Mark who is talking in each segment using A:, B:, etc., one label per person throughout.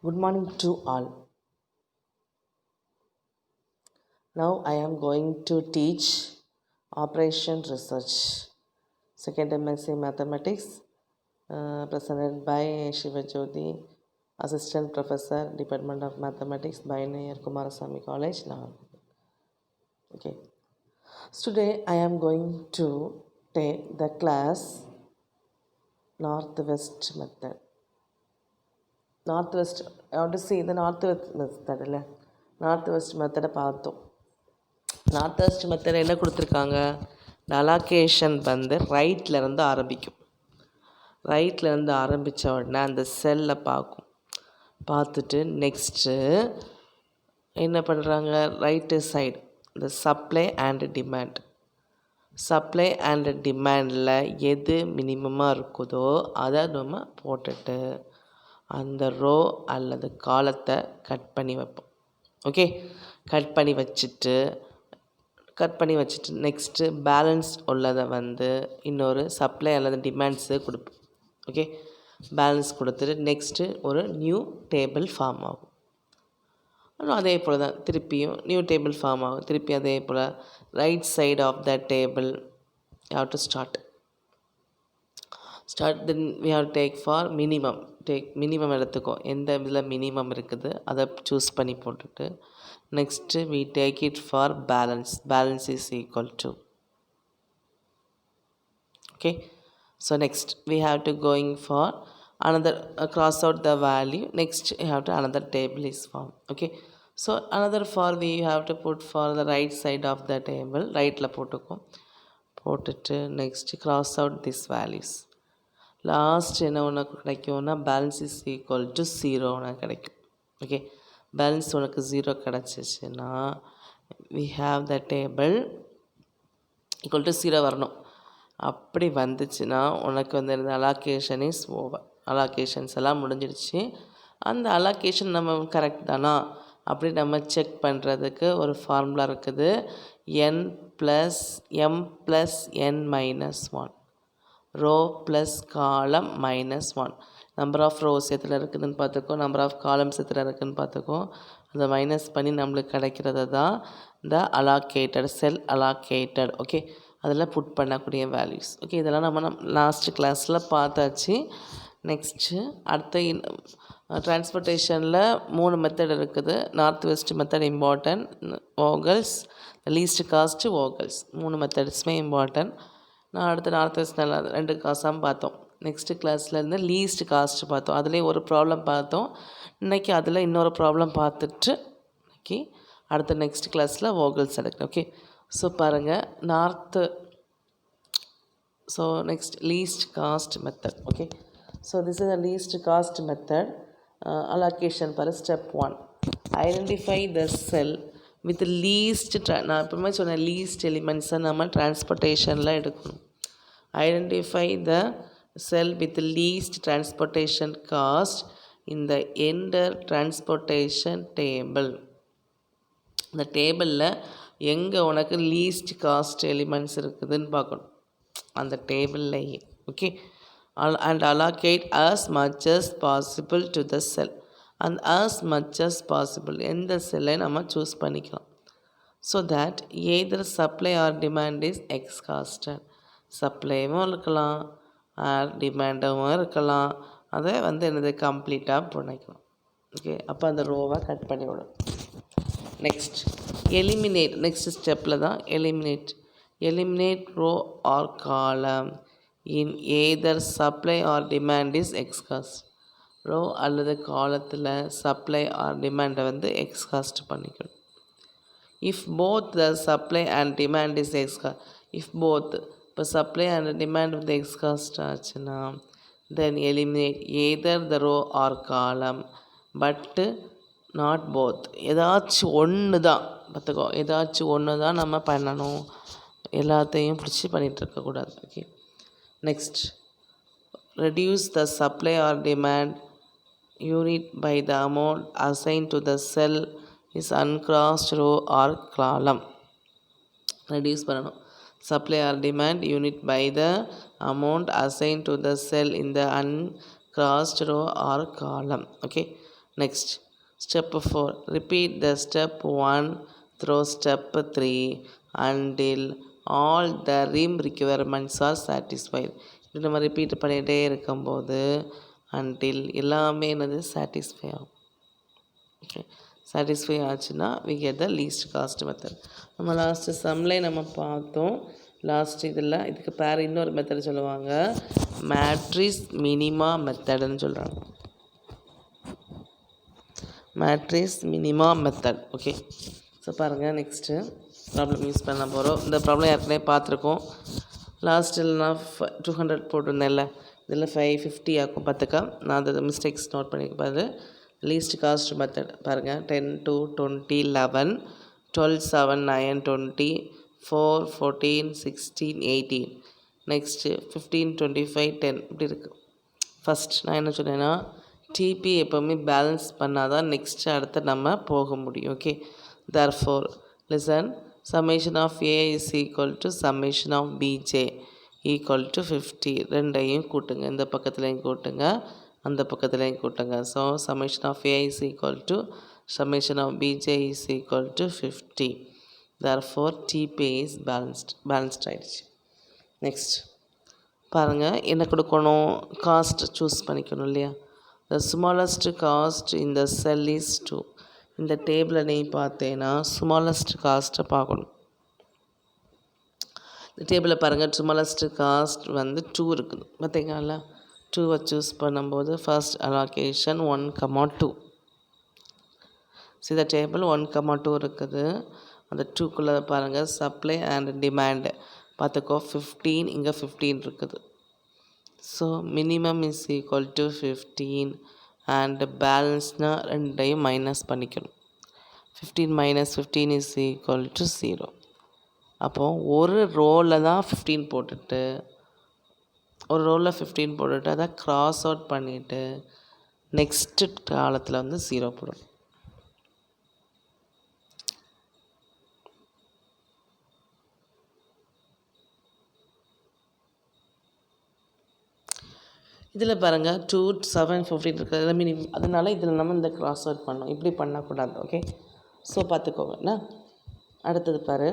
A: Good morning to all. Now I am going to teach Operation Research, second MSc Mathematics, presented by Shivajyoti, Assistant Professor, Department of Mathematics, Bayanayar Kumarasamy College, Nagarjuna. Okay. So today I am going to take the class Northwest Method. Northwest, I want to see the Northwest Method. Northwest Method பார்த்தோம். Northwest method என்ன கொடுத்துருக்காங்க, இந்த அலாக்கேஷன் வந்து ரைட்லேருந்து ஆரம்பிக்கும். ரைட்லேருந்து ஆரம்பித்த உடனே அந்த செல்லை பார்த்துட்டு நெக்ஸ்ட்டு என்ன பண்ணுறாங்க, ரைட்டு சைடு இந்த supply and demand. Supply and டிமாண்டில் எது மினிமமாக இருக்குதோ அதை நம்ம போட்டுட்டு அந்த ரோ அல்லது காலத்தை கட் பண்ணி வைப்போம். ஓகே, கட் பண்ணி வச்சுட்டு நெக்ஸ்ட்டு பேலன்ஸ் உள்ளதை வந்து இன்னொரு சப்ளை அல்லது டிமாண்ட்ஸு கொடுப்போம். ஓகே, பேலன்ஸ் கொடுத்துட்டு நெக்ஸ்ட்டு ஒரு நியூ டேபிள் ஃபார்ம் ஆகும். அதே போல் தான் திருப்பியும் நியூ டேபிள் ஃபார்ம் ஆகும். திருப்பி அதே போல் right side of the table you have to start then we have take for minimum எடுத்துக்கோ. எந்த இதில் மினிமம் இருக்குது அதை சூஸ் பண்ணி போட்டுட்டு next we take it for balance is equal to. Okay, so next we have to going for another cross out the value. Next you have to another table is formed. Okay, so another for we have to put for the right side of the table, right la போட்டுட்டு next cross out these values. Last என்ன உனக்கு கிடைக்கும்னா balance is equal to 0 உனக்கு கிடைக்கும். Okay, balance உனக்கு 0 கிடச்சிச்சின்னா we have the table equal to 0 வரணும். அப்படி வந்துச்சுன்னா உனக்கு வந்து இந்த அலாக்கேஷன் இஸ் ஓவர். அலாக்கேஷன்ஸ் எல்லாம் முடிஞ்சிடுச்சு. அந்த அலாக்கேஷன் நம்ம கரெக்ட் தானா அப்படி நம்ம செக் பண்ணுறதுக்கு ஒரு ஃபார்முலா இருக்குது. m+n-1 ரோ ப்ளஸ் காலம் -1. நம்பர் ஆஃப் ரோஸ் எதில் இருக்குதுன்னு பார்த்துக்கோ, நம்பர் ஆஃப் காலம்ஸ் எதில் இருக்குதுன்னு பார்த்துக்கோ. அதை மைனஸ் பண்ணி நம்மளுக்கு கிடைக்கிறது தான் இந்த செல் அலாக்கேட்டட். ஓகே, அதில் புட் பண்ணக்கூடிய வேல்யூஸ். ஓகே, இதெல்லாம் நம்ம லாஸ்ட் கிளாஸில் பார்த்தாச்சு. நெக்ஸ்ட்டு அடுத்த டிரான்ஸ்போர்ட்டேஷனில் 3 மெத்தட் இருக்குது. North west method important, Vogel's, least cost Vogel's 3 மெத்தட்ஸுமே இம்பார்ட்டன்ட். நான் அடுத்த நார்த் வெஸ்ட் நல்லா 2 காசாக பார்த்தோம். நெக்ஸ்ட்டு கிளாஸ்லேருந்து லீஸ்ட் காஸ்ட் பார்த்தோம். அதுலேயே ஒரு ப்ராப்ளம் பார்த்தோம். இன்றைக்கி அதில் இன்னொரு ப்ராப்ளம் பார்த்துட்டு இன்றைக்கி அடுத்த நெக்ஸ்ட் கிளாஸில் வோகல்ஸ் எடுக்கணும். ஓகே, ஸோ பாருங்கள் next least cost method. Okay, so this is a least cost method. Allocation பாரு. Step 1, identify the cell with least. நான் எப்பவுமே சொன்னேன், லீஸ்ட் எலிமெண்ட்ஸை நம்ம டிரான்ஸ்போர்ட்டேஷனில் எடுக்கணும். Identify the cell with least transportation cost in the enter transportation table. இந்த டேபிளில் எங்கே உனக்கு லீஸ்ட் காஸ்ட் எலிமெண்ட்ஸ் இருக்குதுன்னு பார்க்கணும் அந்த டேபிள்லையே. Okay, and allocate as much as possible to the cell. and as much as possible எந்த செல்லை நம்ம சூஸ் பண்ணிக்கலாம். so that either supply or demand is exhausted. சப்ளைவும் இருக்கலாம், டிமாண்டாகவும் இருக்கலாம். அதை வந்து என்னது கம்ப்ளீட்டாக பண்ணிக்கலாம். ஓகே, அப்போ அந்த ரோவை கட் பண்ணி விடும். Next eliminate. நெக்ஸ்ட் ஸ்டெப்பில் தான் eliminate row or column in either supply or demand is exhaust. Row அல்லது காலத்தில் சப்ளை ஆர் டிமாண்டை வந்து எக்ஸ்காஸ்ட் பண்ணிக்கணும். If both the supply and demand is if both இப்போ சப்ளை அண்ட் டிமாண்ட் வந்து எக்ஸ்காஸ்ட் ஆச்சுன்னா then eliminate either the row or column but not both. ஏதாச்சும் ஒன்று தான் பார்த்துக்கோ, ஏதாச்சும் ஒன்று தான் நம்ம பண்ணணும். எல்லாத்தையும் பிடிச்சி பண்ணிகிட்டு இருக்கக்கூடாது. Okay, next reduce the supply or demand unit by the amount assign to the cell is uncrossed row or column. Reduce பண்ணணும். supply or demand unit by the amount assigned to the cell in the uncrossed row or column. Okay, Next, step 4. Repeat the step 1 through step 3 until all the rim requirements are satisfied. இது நம்ம repeat பண்ணிகிட்டே இருக்கும்போது until எல்லாமே என்னது satisfy ஆகும். Okay, satisfy ஆச்சுன்னா we get the least cost method. நம்ம last சம்மில் நம்ம பார்த்தோம். லாஸ்ட் இதில் இதுக்கு பேர் இன்னொரு மெத்தட் சொல்லுவாங்க, மேட்ரிக்ஸ் மினிமா மெத்தடுன்னு சொல்கிறாங்க. Matrix minima method. Okay, so பாருங்கள், நெக்ஸ்ட்டு ப்ராப்ளம் யூஸ் பண்ண போகிறோம். இந்த ப்ராப்ளம் ஏற்கனவே பார்த்துருக்கோம். லாஸ்ட்டில் நான் 200 போட்டிருந்தேன்ல, இதில் 550 ஆக்கும். பார்த்துக்கா, நான் அதை மிஸ்டேக்ஸ் நோட் பண்ணிக்க பாரு. லீஸ்ட் காஸ்ட் மெத்தட் பாருங்கள், 10 2 20 11 12 7 9 20 4 14 16 18. நெக்ஸ்ட்டு 15 25 10 இப்படி இருக்குது. ஃபஸ்ட் நான் என்ன சொன்னேன்னா, டிபி எப்போவுமே பேலன்ஸ் பண்ணால் தான் நெக்ஸ்ட்டு அடுத்து நம்ம போக முடியும். Okay, therefore listen, summation of a is equal to summation of bj equal to 50. ரெண்டையும் கூட்டுங்க, இந்த பக்கத்துலையும் கூட்டுங்க, அந்த பக்கத்துலையும் கூட்டுங்க. So summation of a is equal to summation of bj is equal to 50. therefore TP is balanced ஆயிடுச்சு. Next பாருங்கள், என்ன கொடுக்கணும், காஸ்ட் சூஸ் பண்ணிக்கணும் இல்லையா. the smallest cost in the cell is 2. இந்த டேபிளை நீ பார்த்தேன்னா ஸ்மாலஸ்ட் காஸ்ட்டை பார்க்கணும். இந்த டேபிளை பாருங்கள், ஸ்மாலஸ்ட் காஸ்ட் வந்து 2 இருக்குது. பார்த்தீங்களா, 2வை சூஸ் பண்ணும்போது ஃபர்ஸ்ட் அலோகேஷன் 1,2. இந்த டேபிள் 1,2 இருக்குது. அந்த 2க்குள்ளே பாருங்கள், சப்ளை அண்ட் டிமாண்டு பார்த்துக்கோ, 15 இங்கே 15 இருக்குது. So minimum is equal to 15 and பேலன்ஸ்னால் ரெண்டையும் மைனஸ் பண்ணிக்கணும். 15 மைனஸ் 15 இஸ் ஈக்குவல் டு 0. அப்போது ஒரு ரோவில் தான் 15 போட்டுட்டு, ஒரு ரோவில் 15 போட்டுட்டு அதை க்ராஸ் அவுட் பண்ணிவிட்டு நெக்ஸ்ட்டு காலத்தில் வந்து 0 போடணும். இதில் பாருங்கள் 2 7 15 இருக்கிறது மினிமம், அதனால் இதில் நம்ம இந்த க்ராஸ் அவுட் பண்ணோம். இப்படி பண்ணக்கூடாது. ஓகே, ஸோ பார்த்துக்கோங்கண்ணா. அடுத்தது பாரு,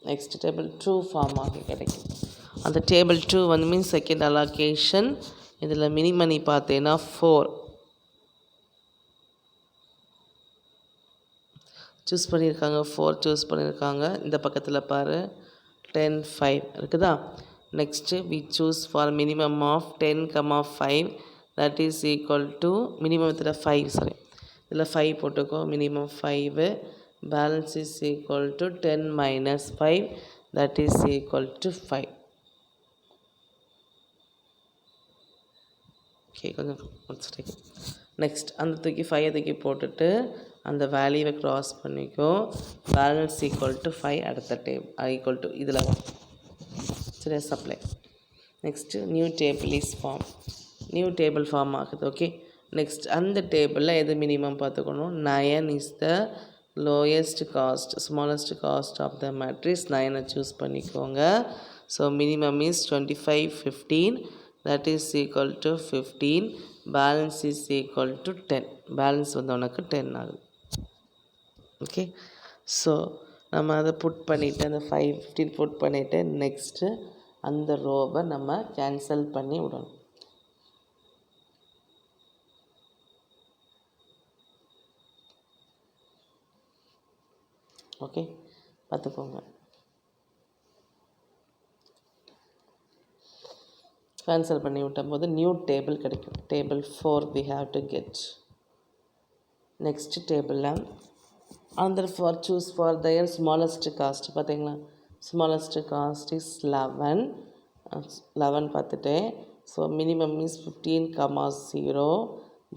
A: நெக்ஸ்ட் டேபிள் 2 ஃபார்ம் ஆகி கிடைக்கும். அந்த டேபிள் 2 வந்து மீன்ஸ் செகண்ட் அலோகேஷன். இதில் மினிமம் நீ பார்த்தேன்னா 4 சூஸ் பண்ணியிருக்காங்க, 4 சூஸ் பண்ணியிருக்காங்க. இந்த பக்கத்தில் பாரு 10 5 இருக்குதா. Next we choose for minimum of 10,5 that is equal to மினிமத்தில் 5 sorry, இதில் 5 போட்டுக்கோ, minimum 5 balance is equal to 10 minus 5 that is equal to 5. Okay, கொஞ்சம் மிஸ்டேக். நெக்ஸ்ட் அந்த தூக்கி 5 தூக்கி போட்டுட்டு அந்த வேல்யூவை க்ராஸ் பண்ணிக்கோ, பேலன்ஸ் ஈக்குவல் டு 5 அடுத்த ஈக்குவல் டு இதில் சரியா supply. Next new table is form, new table form ஆகுது. ஓகே, நெக்ஸ்ட் அந்த டேபிளில் எது மினிமம் பார்த்துக்கணும், 9 is the lowest cost, smallest cost of the matrix. 9 choose பண்ணிக்கோங்க. So minimum is 25 15 that is equal to 15, balance is equal to 10. Balance வந்து உனக்கு 10 ஆகுது. Okay, so நம்ம அதை புட் பண்ணிவிட்டு அந்த 5 15 புட் பண்ணிவிட்டு நெக்ஸ்ட்டு அந்த ரோவை நம்ம கேன்சல் பண்ணி விடணும். ஓகே, பார்த்துக்கோங்க. கேன்சல் பண்ணி விட்டும் போது நியூ டேபிள் கிடைக்கும். Table 4 we have to get. Next டேபிளில் another for choose for their smallest cost. பார்த்தீங்களா, smallest cost is 11 பார்த்துட்டேன். So minimum is 15,0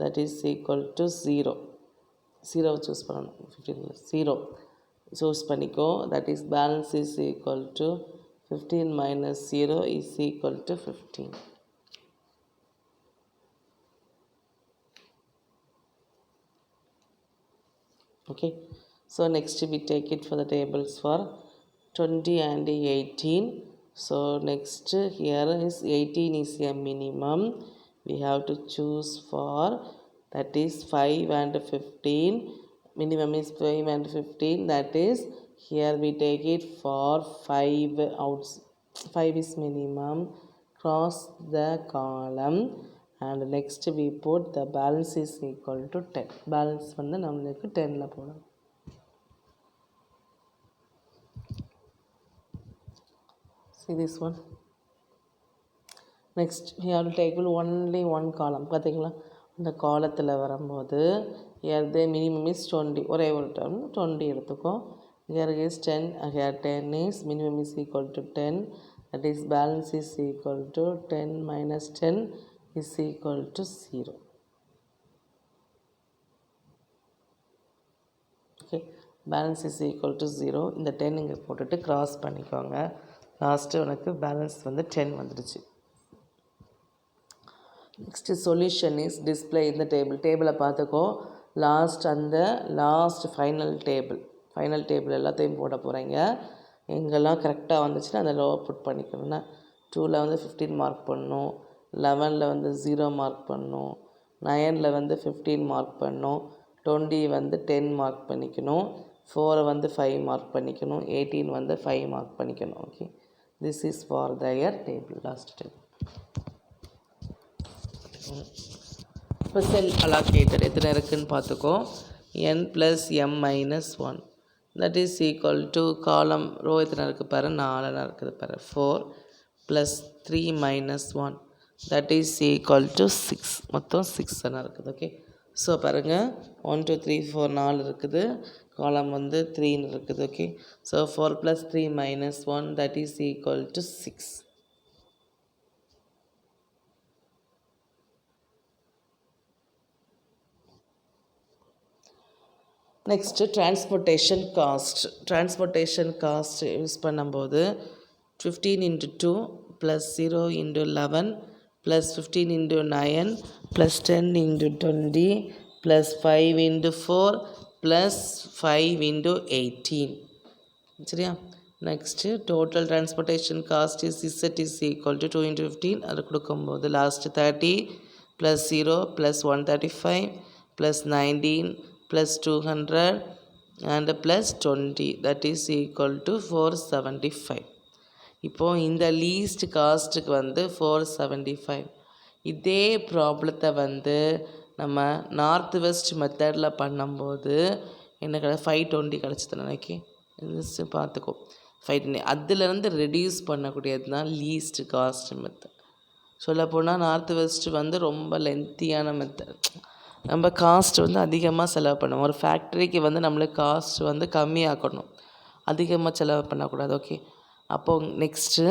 A: that is equal to 0. 0 choose பண்ணணும். 15 0 சூஸ் பண்ணிக்கோ. that is balance is equal to 15 minus 0 is equal to 15. Okay, so next we take it for the tables for 20 and 18. So next here is 18 is a minimum. We have to choose for that is 5 and 15. Minimum is 5 and 15, that is here we take it for 5 outs. 5 is minimum, cross the column, and next we put the balance is equal to 10. Balance வந்து நம்மளுக்கு 10ல போடும். See this one. Next we have to take only one column. பார்த்தீங்களா, இந்த காலத்தில் வரும்போது here the minimum is 20. ஒரே ஒரு term 20 எடுத்துக்கோ. Here is 10. Here 10 is minimum is equal to 10. That is balance is equal to 10 minus 10 is equal to 0. Okay, balance is equal to 0. இந்த 10 இங்கே போட்டுட்டு cross பண்ணிக்கோங்க. லாஸ்ட்டு உனக்கு பேலன்ஸ் வந்து 10 வந்துடுச்சு. நெக்ஸ்ட் சொல்யூஷன் இஸ் டிஸ்பிளே இந்த டேபிளை பார்த்துக்கோ. லாஸ்ட் ஃபைனல் டேபிள் எல்லாத்தையும் போட போகிறீங்க. எங்கெல்லாம் கரெக்டாக வந்துச்சுன்னா அதை லோ புட் பண்ணிக்கணும்னா 2ல் வந்து 15 மார்க் பண்ணணும், 11ல் வந்து 0 மார்க் பண்ணணும், 9ல் வந்து 15 மார்க் பண்ணணும், 20 வந்து 10 மார்க் பண்ணிக்கணும், 4 வந்து 5 மார்க் பண்ணிக்கணும், 18 வந்து 5 மார்க் பண்ணிக்கணும். Okay, this is for their table, last table. இப்போ செல் அலாகேட்டட் எத்தனை இருக்குதுன்னு பார்த்துக்கோ. n + m - 1 that is equal to column row எத்தனை இருக்குது பாரு, 4 இருக்குது பாரு. 4 + 3 - 1 தட் இஸ் ஈக்குவல் டு 6. மொத்தம் 6 இருக்குது. ஓகே, ஸோ பாருங்கள் 1 2 3 4 4 இருக்குது, காலம் வந்து 3 இருக்குது. Okay, so 4 + 3 - 1 that is equal to 6. Next transportation cost use பண்ணும்போது 15 × 2 + 0 × 11 + 15 × 9 + 10 × 20 + 5 × 4 + 5 × 18. சரியா? Next total transportation cost is Z is equal to 2 × 15. அது கொடுக்கும்போது last 30 + 0 + 135 + 19 + 200 and +20 that is equal to 475. இப்போது இந்த லீஸ்ட் காஸ்ட்டுக்கு வந்து 475. இதே ப்ராப்ளத்தை வந்து நம்ம நார்த் வெஸ்ட் மெத்தடில் பண்ணும்போது என்ன 520 கிடச்சிது நினைக்கி. பார்த்துக்கோ 520. அதிலேருந்து ரெடியூஸ் பண்ணக்கூடியது தான் லீஸ்ட் காஸ்ட் மெத்தட். சொல்லப்போனால் நார்த் வெஸ்ட் வந்து ரொம்ப லென்த்தியான மெத்தட். நம்ம காஸ்ட் வந்து அதிகமாக செலவு பண்ணுவோம். ஒரு ஃபேக்ட்ரிக்கு வந்து நம்மளுக்கு காஸ்ட் வந்து கம்மியாக்கணும், அதிகமாக செலவு பண்ணக்கூடாது. ஓகே, அப்போது நெக்ஸ்ட்டு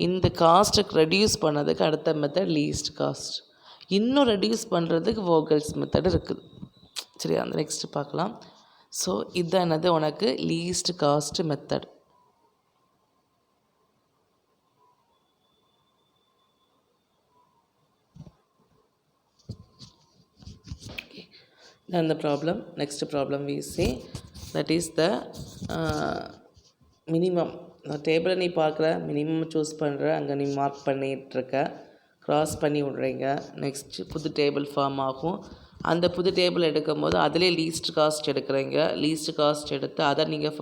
A: இந்த காஸ்ட்டுக்கு ரெடியூஸ் பண்ணதுக்கு அடுத்த மெத்தட் லீஸ்ட் காஸ்ட். இன்னும் ரெடியூஸ் பண்ணுறதுக்கு வோகல்ஸ் மெத்தட் இருக்குது. சரி, அந்த நெக்ஸ்ட்டு பார்க்கலாம். ஸோ இதுதான் என்னது உனக்கு least cost method. Then the problem, next problem we see, that is the minimum. டேபிளை நீ பார்க்குற, மினிமம் சூஸ் பண்ணுற, அங்கே நீ மார்க் பண்ணிகிட்ருக்க, க்ராஸ் பண்ணி விட்றீங்க. நெக்ஸ்ட்டு புது டேபிள் ஃபார்ம் ஆகும். அந்த புது டேபிள் எடுக்கும் போது அதிலே லீஸ்ட் காஸ்ட் எடுக்கிறீங்க. லீஸ்ட் காஸ்ட் எடுத்து அதை நீங்கள்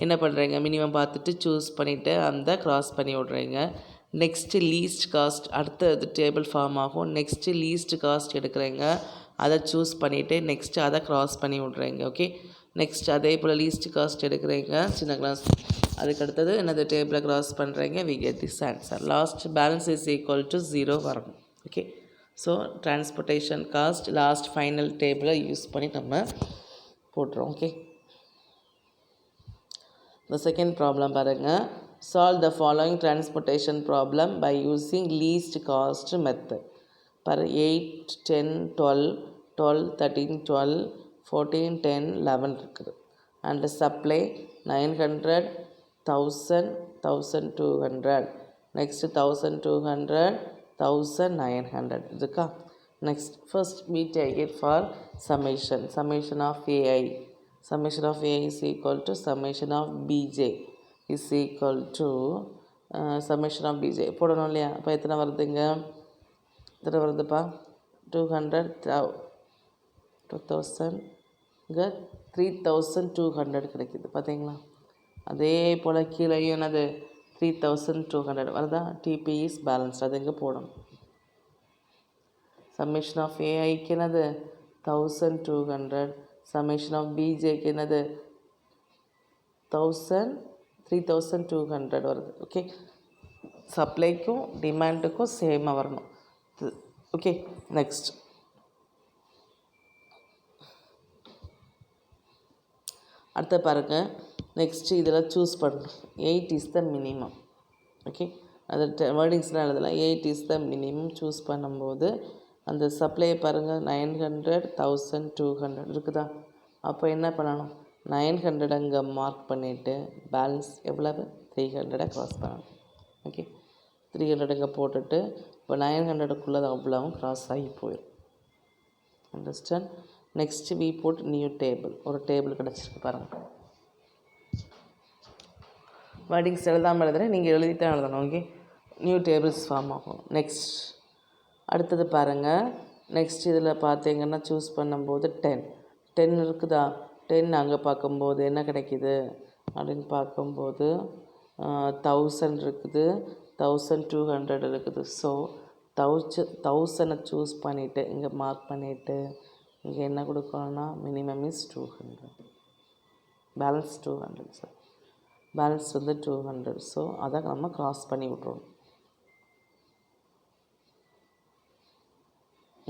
A: என்ன பண்ணுறீங்க, மினிமம் பார்த்துட்டு சூஸ் பண்ணிவிட்டு அந்த க்ராஸ் பண்ணி விட்றீங்க. நெக்ஸ்ட்டு லீஸ்ட் காஸ்ட் அடுத்த டேபிள் ஃபார்ம் ஆகும். நெக்ஸ்ட்டு லீஸ்ட் காஸ்ட் எடுக்கிறீங்க, அதை சூஸ் பண்ணிவிட்டு நெக்ஸ்ட்டு அதை க்ராஸ் பண்ணி விட்றீங்க. ஓகே, நெக்ஸ்ட் அதே போல் லீஸ்ட் காஸ்ட் எடுக்கிறீங்க, சின்ன கிளாஸ். அதுக்கடுத்தது என்னது டேபிளை க்ராஸ் பண்ணுறீங்க, we get this answer. Last balance is equal to 0 வரணும். Okay, so transportation cost last final டேபிளை யூஸ் பண்ணி நம்ம போட்டுறோம். ஓகே, இந்த செகண்ட் ப்ராப்ளம் பாருங்கள். Solve the following transportation problem by using least cost method. பாரு 8 10 12 12 13 12 14 10 11 இருக்குது. And supply 900 1000 1200. நெக்ஸ்ட்டு 1200 1900 இருக்கா. Next first we take it for summation of AI. Summation of AI is equal to summation of BJ is equal to summation of BJ போடணும் இல்லையா. இப்போ எத்தனை வருதுங்க, எத்தனை வருதுப்பா, 200 2000 இங்கே 3200 கிடைக்குது பார்த்தீங்களா. அதே போல் கீழேயும் என்னது 3200 வருதா. டிபி இஸ் பேலன்ஸ்ட், அது இங்கே போடணும். சம்மேஷன் ஆஃப் ஏஐக்கு என்னது 1200, சம்மேஷன் ஆஃப் பிஜேக்கு என்னது 3200 வருது. ஓகே, சப்ளைக்கும் டிமாண்டுக்கும் சேமாக வரணும். ஓகே, நெக்ஸ்ட் அடுத்த பாருங்கள். நெக்ஸ்ட்டு இதில் சூஸ் பண்ணணும். 8 இஸ் த மினிமம். ஓகே, அது வேர்டிங்ஸ்லாம் எழுதலாம். 8 இஸ் த மினிமம் சூஸ் பண்ணும்போது அந்த சப்ளையை பாருங்கள். 900, 1200 இருக்குதா. அப்போ என்ன பண்ணணும், 900 அங்கே மார்க் பண்ணிவிட்டு பேலன்ஸ் எவ்வளவு 300 க்ராஸ் பண்ணணும். ஓகே, 300 இங்கே போட்டுட்டு இப்போ 900க்குள்ளே அவ்வளவும் க்ராஸ் ஆகி போயிடும். அண்டர்ஸ்டாண்ட். நெக்ஸ்ட்டு வி போட் நியூ டேபிள். ஒரு டேபிள் கிடச்சிருக்கு பாருங்கள். வேர்டிங்ஸ் எழுதாமல் எழுதுகிறேன், நீங்கள் எழுதித்தான் எழுதணும். ஓகே, நியூ டேபிள்ஸ் ஃபார்ம் ஆகும். நெக்ஸ்ட் அடுத்தது பாருங்கள். நெக்ஸ்ட் இதில் பார்த்தீங்கன்னா சூஸ் பண்ணும்போது 10 இருக்குதா. 10 அங்கே பார்க்கும்போது என்ன கிடைக்கிது அப்படின்னு பார்க்கும்போது 1000 இருக்குது, 1200 இருக்குது. ஸோ 1000 சூஸ் பண்ணிவிட்டு இங்கே மார்க் பண்ணிவிட்டு இங்கே என்ன கொடுக்கணும்னா minimum is 200, balance 200. Sir balance வந்து 200. ஸோ அதை நம்ம க்ராஸ் பண்ணி விட்ருவோம்.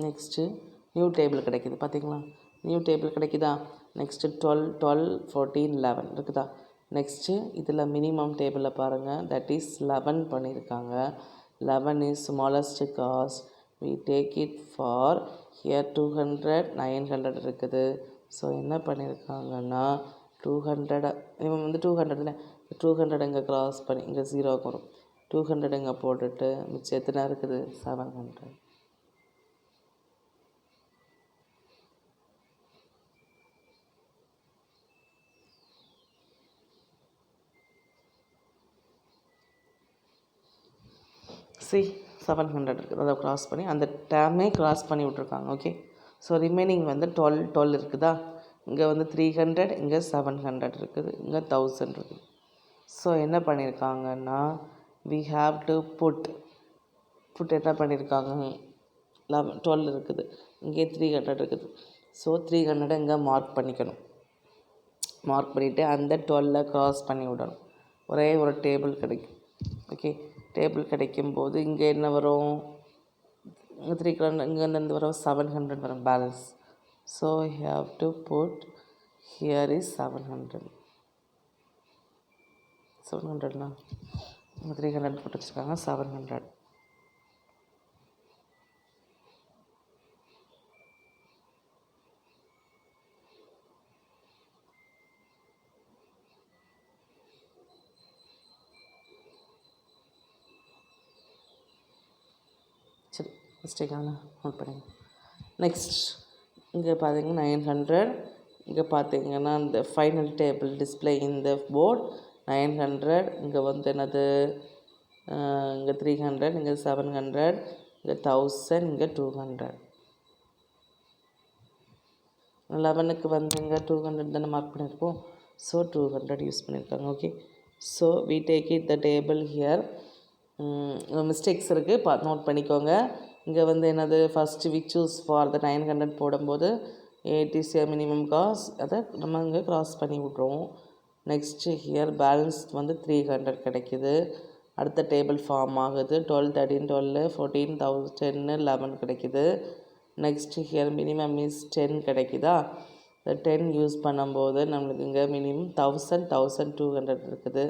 A: நெக்ஸ்ட்டு நியூ டேபிள் கிடைக்கிது பார்த்தீங்களா. நியூ டேபிள் கிடைக்குதா. நெக்ஸ்ட்டு 12, 12, 14, 11 இருக்குதா. நெக்ஸ்ட்டு இதில் மினிமம் டேபிளில் பாருங்கள். தட் இஸ் 11 பண்ணியிருக்காங்க. 11 is smallest cost. we take it for here 200, 900 இருக்குது. ஸோ என்ன பண்ணியிருக்காங்கன்னா 200, இவன் வந்து 200 200 இங்கே க்ராஸ் பண்ணி இங்கே 0 வரும். 200 இங்கே போட்டுட்டு மிச்சம் எத்தனை இருக்குது 700. சி 700 இருக்குது. அதை க்ராஸ் பண்ணி அந்த டேமே க்ராஸ் பண்ணி விட்ருக்காங்க. ஓகே, ஸோ ரிமைனிங் வந்து 12 இருக்குதா. இங்கே வந்து 300, இங்கே 700 இருக்குது, இங்கே 1000 இருக்குது. ஸோ என்ன பண்ணியிருக்காங்கன்னா we have to put என்ன பண்ணியிருக்காங்க 12 இருக்குது, இங்கே 300 இருக்குது. ஸோ 300 இங்கே மார்க் பண்ணிக்கணும். மார்க் பண்ணிவிட்டு அந்த 12 க்ராஸ் பண்ணி விடணும். ஒரே ஒரு டேபிள் கிடைக்கும். ஓகே, டேபிள் கிடைக்கும்போது இங்கே என்ன வரும் 300, இங்கேருந்து வரும் 700 வரும் balance. So you have to put here is 700. 700னா 300 போட்டு வச்சுருக்காங்க 700. சரி, மிஸ்டேக்கான நோட் பண்ணுங்க. நெக்ஸ்ட் இங்கே பார்த்தீங்கன்னா 900, இங்கே பார்த்தீங்கன்னா இந்த ஃபைனல் டேபிள் டிஸ்பிளே இந்த போர்ட் 900, இங்கே வந்து என்னது இங்கே 300, இங்கே 700, இங்கே 1000, இங்கே 200. 11க்கு வந்து இங்கே 200 தானே மார்க் பண்ணியிருக்கோம். ஸோ 200 யூஸ் பண்ணியிருக்காங்க. Okay, so we take it the table here. Mistakes இருக்குது, நோட் பண்ணிக்கோங்க. இங்கே வந்து என்னது first we choose for the 900 போடும்போது 8 இஸ் ஏ மினிமம் காஸ்ட், அதை நம்ம இங்கே க்ராஸ் பண்ணி விட்ருவோம். நெக்ஸ்ட்டு ஹியர் பேலன்ஸ் வந்து 300 கிடைக்கிது. அடுத்த டேபிள் ஃபார்ம் ஆகுது. 12, 13, 12, 14, 10, 11 கிடைக்கிது. நெக்ஸ்ட்டு ஹியர் மினிமம் இஸ் 10 கிடைக்குதா. இந்த 10 யூஸ் பண்ணும்போது நம்மளுக்கு இங்கே மினிமம் 1000, 1200 இருக்குது.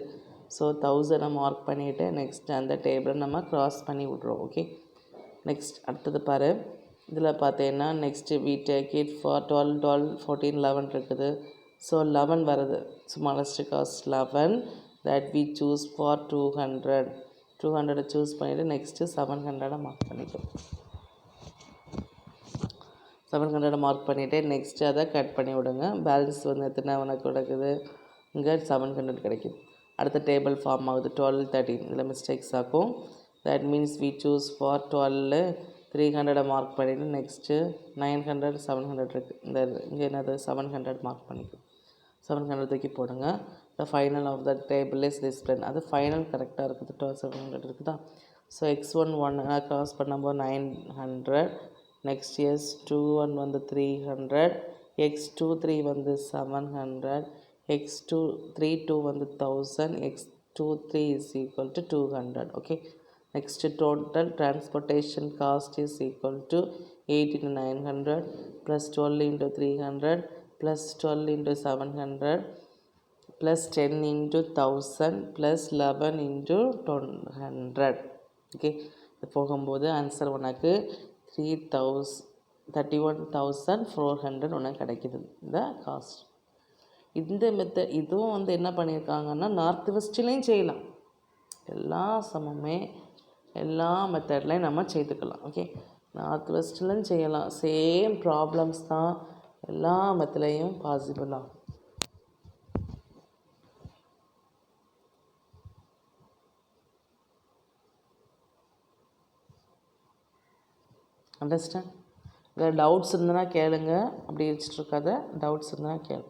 A: ஸோ 1000 மார்க் பண்ணிவிட்டு நெக்ஸ்ட் அந்த டேபிளை நம்ம க்ராஸ் பண்ணி விட்ருவோம். ஓகே, நெக்ஸ்ட் அடுத்தது பாரு. இதில் பார்த்தீங்கன்னா next we take it for 12, 12, 14, 11 இருக்குது. ஸோ 11 வருது. Smallest cost 11 that we choose for 200. 200 choose பண்ணிவிட்டு நெக்ஸ்ட்டு 700 மார்க் பண்ணிட்டோம். 700 மார்க் பண்ணிவிட்டு நெக்ஸ்ட்டு அதை கட் பண்ணி விடுங்க. பேலன்ஸ் வந்து எத்தனை உனக்கு கிடைக்குது, இங்கே 700 கிடைக்குது. அடுத்த டேபிள் ஃபார்ம் ஆகுது 12, 13. இதில் மிஸ்டேக்ஸ் ஆகும். That means we choose for 12, 300 mark பண்ணிவிட்டு நெக்ஸ்ட்டு 900 700 இருக்குது. இந்த இங்கே என்னது 700 மார்க் பண்ணிக்கும். 700 தூக்கி போடுங்க. The final of the table is டிஸ்பிளேன். அது ஃபைனல் கரெக்டாக இருக்குது. 700 இருக்குதா. ஸோ x1 1 க்ராஸ் பண்ணும்போது 900. நெக்ஸ்ட் x21 வந்து 300, x23 வந்து 700, x232 வந்து 1000, x23 is equal to 200. Okay. Next total transportation cost is equal to 8 into 900 plus 12 into 300 plus 12 into 700 plus 10 into 1000 plus 11 into 200. Okay. இது போகும்போது ஆன்சர் உனக்கு 31,400 உனக்கு கிடைக்கிது இந்த காஸ்ட். இந்த மெத்தட் இதுவும் வந்து என்ன பண்ணியிருக்காங்கன்னா நார்த் வெஸ்ட்லேயும் செய்யலாம். எல்லா சமமே எல்லா மெத்தட்லையும் நம்ம செய்துக்கலாம். ஓகே, நார்த் வெஸ்ட்லையும் செய்யலாம். சேம் ப்ராப்ளம்ஸ் தான் எல்லா மெத்தட்லையும் பாசிபிள் ஆகும். அண்டர்ஸ்டாண்ட்? வேறு டவுட்ஸ் இருந்ததுன்னா கேளுங்க. அப்படி வச்சுட்ருக்காத, டவுட்ஸ் இருந்ததுன்னா கேளு.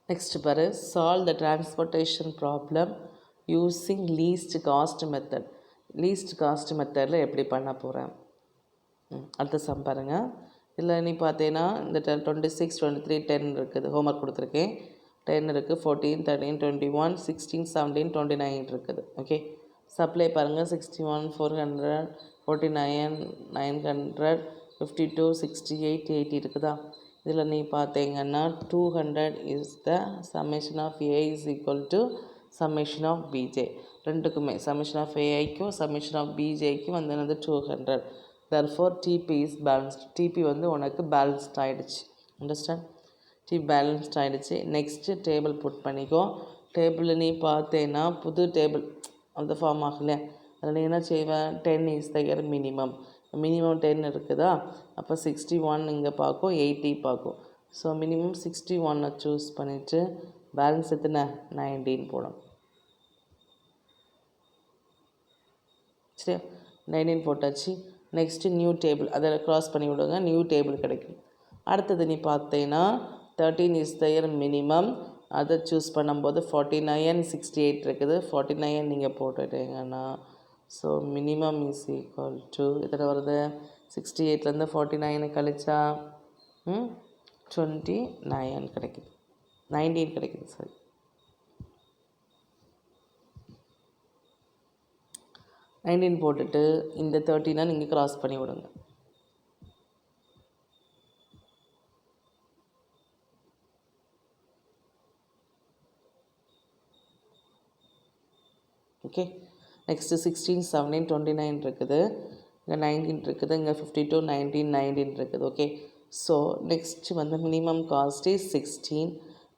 A: நெக்ஸ்ட் பாரு, solve the transportation problem using least cost method. Least cost மெத்தடில் எப்படி பண்ண போகிறேன் அடுத்த சம் பாருங்கள். இதில் நீ பார்த்தீங்கன்னா இந்த 26 23 10 இருக்குது. ஹோம்ஒர்க் கொடுத்துருக்கேன். 10 இருக்குது, 14 13 21 16 17 29 இருக்குது. ஓகே, சப்ளை பாருங்கள். 61 400 49 900 52 68 80 இருக்குதா. இதில் நீ பார்த்தீங்கன்னா 200 is the summation of A is equal to summation of BJ. ரெண்டுக்குமே சம்மேஷன் ஆஃப் ஏஐக்கும் சம்மேஷன் ஆஃப் பிஜேக்கும் வந்து என்னது 200. Therefore TP is balanced. TP வந்து உனக்கு பேலன்ஸ்ட் ஆகிடுச்சு. அண்டர்ஸ்டாண்ட்? டிபி பேலன்ஸ்ட் ஆகிடுச்சு. நெக்ஸ்ட்டு டேபிள் புட் பண்ணிக்கோ. டேபிளில் நீ பார்த்தேன்னா புது டேபிள் அந்த ஃபார்ம் ஆகலையா. அதில் நீ என்ன செய்வேன், 10 இஸ் த மினிமம். மினிமம் 10 இருக்குதா. அப்போ 61 இங்கே பார்க்கும், 80 பார்க்கும். ஸோ மினிமம் 61 சூஸ் பண்ணிவிட்டு பேலன்ஸ் எத்தனை 19 போடும். சரியா, 19 போட்டாச்சு. நெக்ஸ்ட்டு நியூ டேபிள், அதை க்ராஸ் பண்ணி விடுங்க. நியூ டேபிள் கிடைக்கும். அடுத்தது நீ பார்த்தீங்கன்னா 13 இஸ் த மினிமம். அதை சூஸ் பண்ணும்போது 49 68 இருக்குது. 49 நீங்கள் போட்டுட்டீங்கன்னா so minimum is equal to எத்தனை வருது, 68லேருந்து 49 கழிச்சா 29 கிடைக்குது, 19 கிடைக்குது. சரி, நைன்டீன் போட்டுட்டு இந்த 13 நீங்கள் க்ராஸ் பண்ணி விடுங்க. ஓகே, நெக்ஸ்ட்டு 16 17 29 இருக்குது. இங்கே 19 இருக்குது. இங்கே 52 19 19 இருக்குது. ஓகே, ஸோ நெக்ஸ்ட்டு வந்து மினிமம் காஸ்ட் இஸ் 16.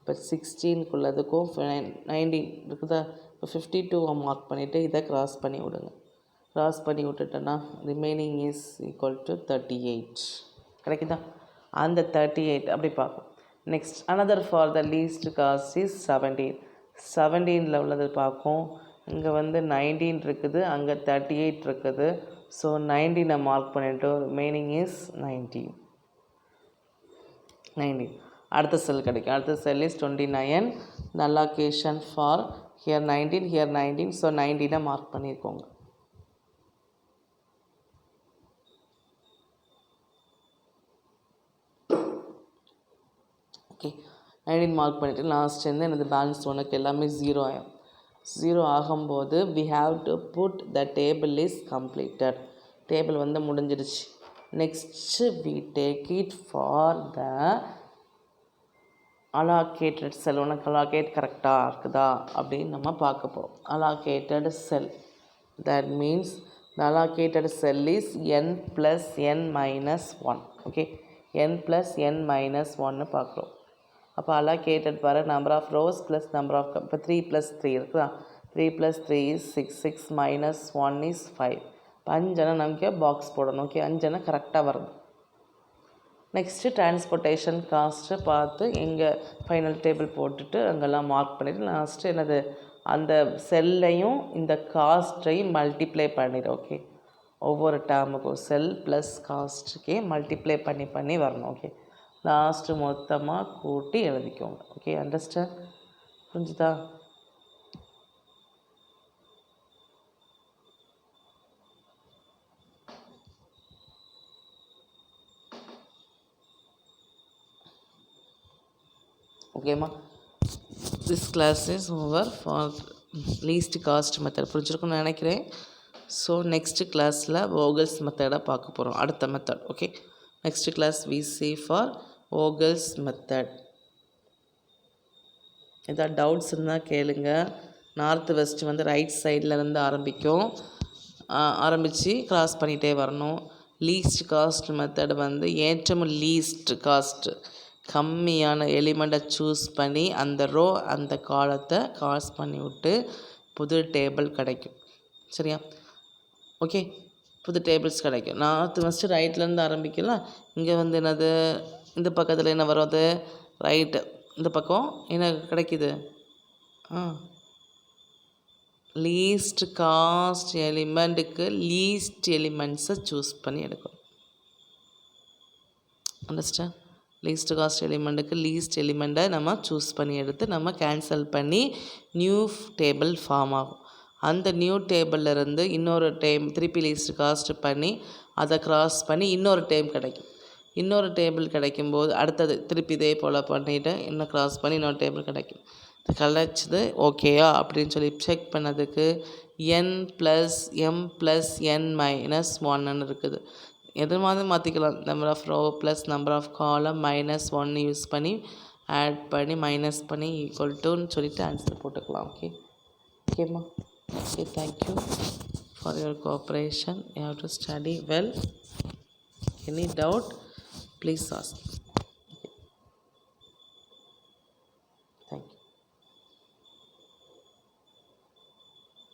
A: இப்போ 16க்குள்ளதுக்கும் 19 இருக்குதா. இப்போ 52 மார்க் பண்ணிவிட்டு இதை க்ராஸ் பண்ணி விடுங்க. க்ராஸ் பண்ணி விட்டுட்டோன்னா ரிமைனிங் இஸ் ஈக்குவல் டு 38 கிடைக்குதா. அந்த 38 அப்படி பார்க்கும். Next another for the least cost is 17. 17ல் உள்ளது பார்க்கும். இங்கே வந்து 19 இருக்குது, அங்கே 38 இருக்குது. ஸோ 19 மார்க் பண்ணிவிட்டு ரிமைனிங் இஸ் 19. அடுத்த செல் கிடைக்கும். அடுத்த cell is 29. the allocation for here 19 here 19. So 19 mark பண்ணியிருக்கோங்க. ஓகே, 19 மார்க் பண்ணிவிட்டு லாஸ்ட் வந்து எனது பேலன்ஸ் உனக்கு எல்லாமே 0 ஆகும். 0 ஆகும்போது we have to put the table is completed. Table வந்து முடிஞ்சிடுச்சு. Next we take it for the allocated cell. உனக்கு allocate கரெக்டாக இருக்குதா அப்படின்னு நம்ம பார்க்க போகிறோம். allocated cell, that means the allocated cell is n plus n minus 1. ஓகே, n plus n minus 1 பார்க்குறோம். அப்போ allocated பாரு, number of rows plus number of, இப்போ 3 + 3 இருக்குதா. 3 + 3 is 6. 6 minus 1 is 5. இப்போ 5 நமக்கு பாக்ஸ் போடணும். ஓகே, 5 கரெக்டாக வருது. நெக்ஸ்ட்டு டிரான்ஸ்போர்ட்டேஷன் காஸ்ட்டு பார்த்து எங்கே ஃபைனல் டேபிள் போட்டுட்டு அங்கெல்லாம் மார்க் பண்ணிவிட்டு லாஸ்ட்டு என்னது அந்த செல்லையும் இந்த காஸ்ட்டையும் மல்டிப்ளை பண்ணிடு. ஓகே, ஒவ்வொரு டேர்முக்கும் செல் ப்ளஸ் காஸ்ட்டுக்கே மல்டிப்ளை பண்ணி வரணும். ஓகே, லாஸ்ட்டு மொத்தமாக கூட்டி எழுதிக்கோங்க. Okay, understand? புரிஞ்சுதா? ஓகேம்மா, this class is over for least cost method. புரிஞ்சிருக்குன்னு நினைக்கிறேன். ஸோ நெக்ஸ்ட் கிளாஸில் வோகல்ஸ் மெத்தடை பார்க்க போகிறோம், அடுத்த method. Okay, next class we see for Vogel's method. ஏதாவது டவுட்ஸ் இருந்தால் கேளுங்க. நார்த் வெஸ்ட் வந்து ரைட் சைட்லேருந்து ஆரம்பித்து கிராஸ் பண்ணிகிட்டே வரணும். லீஸ்ட் காஸ்ட் மெத்தட் வந்து ஏற்றம் லீஸ்ட் காஸ்ட் கம்மியான எலிமெண்ட்டை சூஸ் பண்ணி அந்த ரோ அந்த காலத்தை காஸ் பண்ணி விட்டு புது டேபிள் கிடைக்கும். சரியா? ஓகே, புது டேபிள்ஸ் கிடைக்கும். நார்த் வெஸ்ட்டு ரைட்லேருந்து ஆரம்பிக்கலாம். இங்கே வந்து என்னது, இந்த பக்கத்தில் என்ன வரும், அது ரைட்டு. இந்த பக்கம் என்ன கிடைக்குது, லீஸ்ட் காஸ்ட் எலிமெண்ட்டுக்கு லீஸ்ட் எலிமெண்ட்ஸை சூஸ் பண்ணி எடுக்கணும். அண்டர்ஸ்டாண்ட்? லீஸ்ட் காஸ்ட் எலிமெண்ட்டுக்கு லீஸ்ட் எலிமெண்ட்டை நம்ம சூஸ் பண்ணி எடுத்து நம்ம கேன்சல் பண்ணி நியூ டேபிள் ஃபார்ம் ஆகும். அந்த நியூ டேபிளிலேருந்து இன்னொரு டைம் திருப்பி லீஸ்ட் காஸ்ட் பண்ணி அதை க்ராஸ் பண்ணி இன்னொரு டைம் கிடைக்கும். இன்னொரு டேபிள் கிடைக்கும்போது அடுத்தது திருப்பி இதே போல் பண்ணிவிட்டு இன்னும் க்ராஸ் பண்ணி இன்னொரு டேபிள் கிடைக்கும். இது கிடைச்சது ஓகேயா அப்படின்னு சொல்லி செக் பண்ணதுக்கு n + m + n - 1 இருக்குது. எது மாதிரி மாற்றிக்கலாம், number of row plus number of column -1 use பண்ணி ஆட் பண்ணி மைனஸ் பண்ணி ஈக்குவல் சொல்லிவிட்டு ஆன்சர் போட்டுக்கலாம். ஓகே, ஓகேம்மா. Okay, thank you for your cooperation. You have to study well. Any doubt please ask.